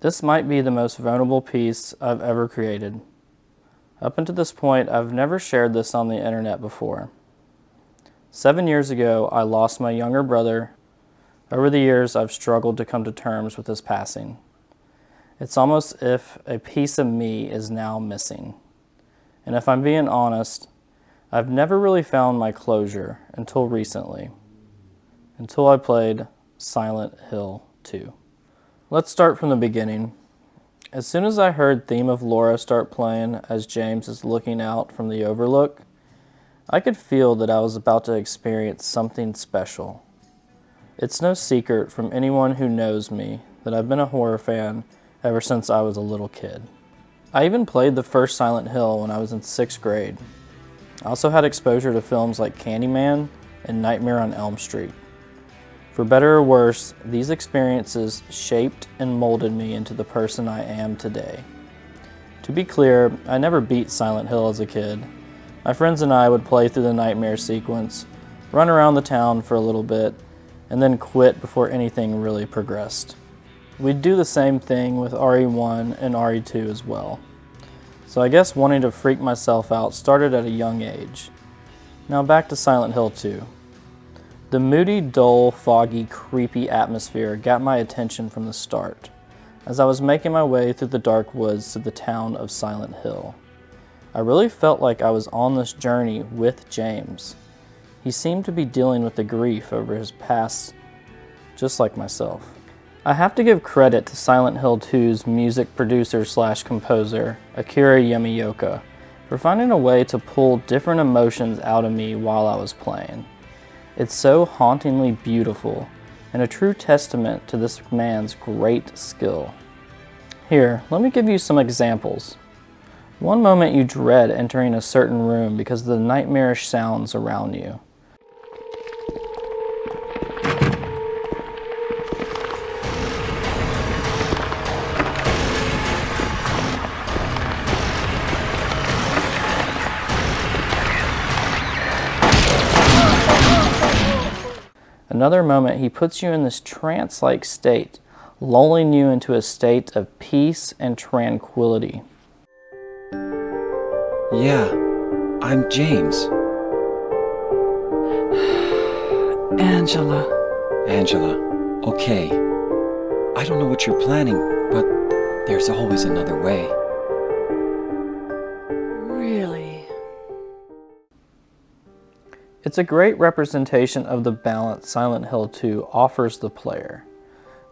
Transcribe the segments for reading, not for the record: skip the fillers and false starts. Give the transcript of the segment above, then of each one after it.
This might be the most vulnerable piece I've ever created. Up until this point, I've never shared this on the internet before. 7 years ago, I lost my younger brother. Over the years, I've struggled to come to terms with his passing. It's almost as if a piece of me is now missing. And if I'm being honest, I've never really found my closure until recently, until I played Silent Hill 2. Let's start from the beginning. As soon as I heard Theme of Laura start playing as James is looking out from the overlook, I could feel that I was about to experience something special. It's no secret from anyone who knows me that I've been a horror fan ever since I was a little kid. I even played the first Silent Hill when I was in 6th grade. I also had exposure to films like Candyman and Nightmare on Elm Street. For better or worse, these experiences shaped and molded me into the person I am today. To be clear, I never beat Silent Hill as a kid. My friends and I would play through the nightmare sequence, run around the town for a little bit, and then quit before anything really progressed. We'd do the same thing with RE1 and RE2 as well. So I guess wanting to freak myself out started at a young age. Now back to Silent Hill 2. The moody, dull, foggy, creepy atmosphere got my attention from the start, as I was making my way through the dark woods to the town of Silent Hill. I really felt like I was on this journey with James. He seemed to be dealing with the grief over his past, just like myself. I have to give credit to Silent Hill 2's music producer/composer, Akira Yamaoka, for finding a way to pull different emotions out of me while I was playing. It's so hauntingly beautiful, and a true testament to this man's great skill. Here, let me give you some examples. One moment you dread entering a certain room because of the nightmarish sounds around you. Another moment, he puts you in this trance-like state, lulling you into a state of peace and tranquility. Yeah, I'm James. Angela. Angela, okay. I don't know what you're planning, but there's always another way. Really? It's a great representation of the balance Silent Hill 2 offers the player.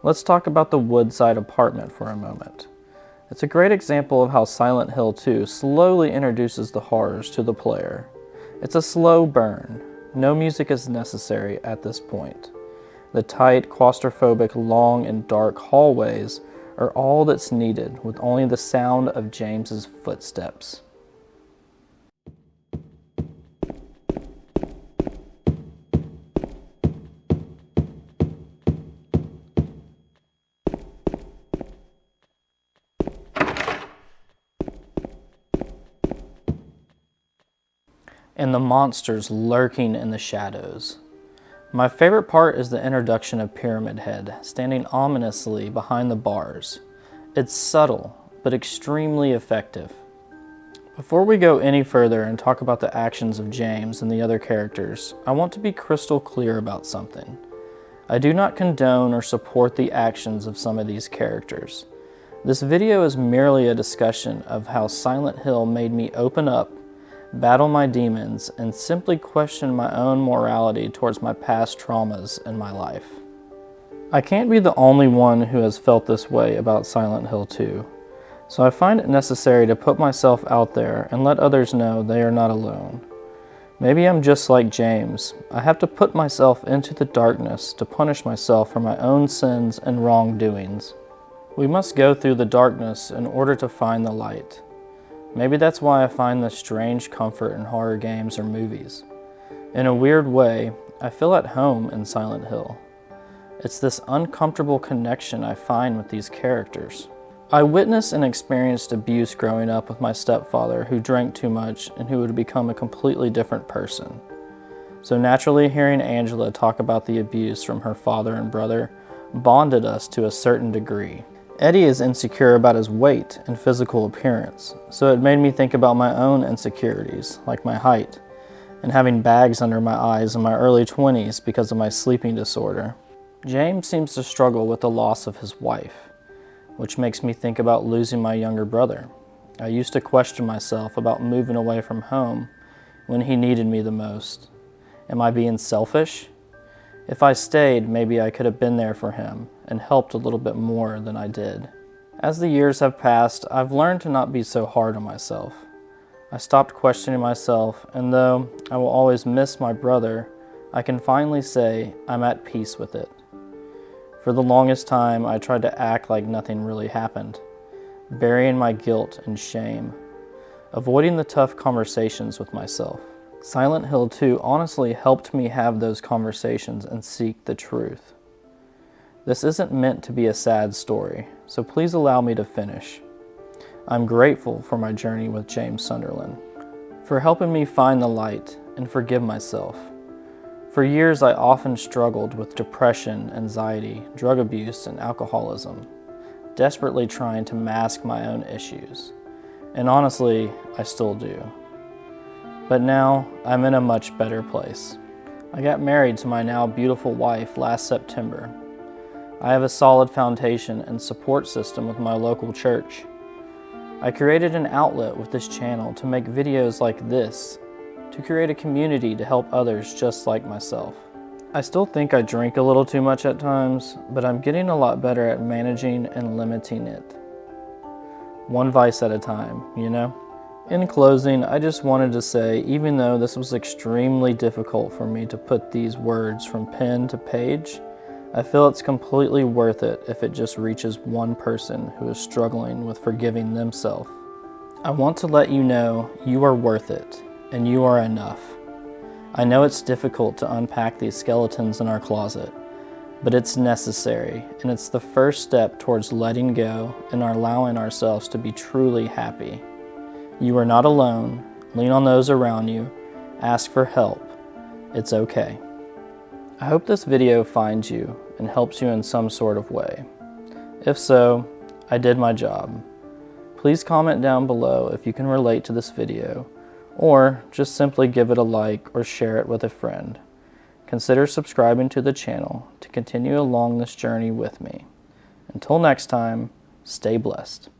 Let's talk about the woodside apartment for a moment. It's a great example of how Silent Hill 2 slowly introduces the horrors to the player. It's a slow burn. No music is necessary at this point. The tight, claustrophobic, long and dark hallways are all that's needed, with only the sound of James's footsteps. And the monsters lurking in the shadows. My favorite part is the introduction of Pyramid Head, standing ominously behind the bars. It's subtle, but extremely effective. Before we go any further and talk about the actions of James and the other characters, I want to be crystal clear about something. I do not condone or support the actions of some of these characters. This video is merely a discussion of how Silent Hill made me open up, battle my demons, and simply question my own morality towards my past traumas in my life. I can't be the only one who has felt this way about Silent Hill 2, so I find it necessary to put myself out there and let others know they are not alone. Maybe I'm just like James. I have to put myself into the darkness to punish myself for my own sins and wrongdoings. We must go through the darkness in order to find the light. Maybe that's why I find this strange comfort in horror games or movies. In a weird way, I feel at home in Silent Hill. It's this uncomfortable connection I find with these characters. I witnessed and experienced abuse growing up with my stepfather, who drank too much and who would become a completely different person. So naturally, hearing Angela talk about the abuse from her father and brother bonded us to a certain degree. Eddie is insecure about his weight and physical appearance, so it made me think about my own insecurities, like my height, and having bags under my eyes in my early 20s because of my sleeping disorder. James seems to struggle with the loss of his wife, which makes me think about losing my younger brother. I used to question myself about moving away from home when he needed me the most. Am I being selfish? If I stayed, maybe I could have been there for him and helped a little bit more than I did. As the years have passed, I've learned to not be so hard on myself. I stopped questioning myself, and though I will always miss my brother, I can finally say I'm at peace with it. For the longest time, I tried to act like nothing really happened, burying my guilt and shame, avoiding the tough conversations with myself. Silent Hill 2 honestly helped me have those conversations and seek the truth. This isn't meant to be a sad story, so please allow me to finish. I'm grateful for my journey with James Sunderland, for helping me find the light and forgive myself. For years, I often struggled with depression, anxiety, drug abuse, and alcoholism, desperately trying to mask my own issues. And honestly, I still do. But now, I'm in a much better place. I got married to my now beautiful wife last September. I have a solid foundation and support system with my local church. I created an outlet with this channel to make videos like this, to create a community to help others just like myself. I still think I drink a little too much at times, but I'm getting a lot better at managing and limiting it. One vice at a time, you know? In closing, I just wanted to say, even though this was extremely difficult for me to put these words from pen to page, I feel it's completely worth it if it just reaches one person who is struggling with forgiving themselves. I want to let you know you are worth it, and you are enough. I know it's difficult to unpack these skeletons in our closet, but it's necessary, and it's the first step towards letting go and allowing ourselves to be truly happy. You are not alone. Lean on those around you. Ask for help. It's okay. I hope this video finds you and helps you in some sort of way. If so, I did my job. Please comment down below if you can relate to this video, or just simply give it a like or share it with a friend. Consider subscribing to the channel to continue along this journey with me. Until next time, stay blessed.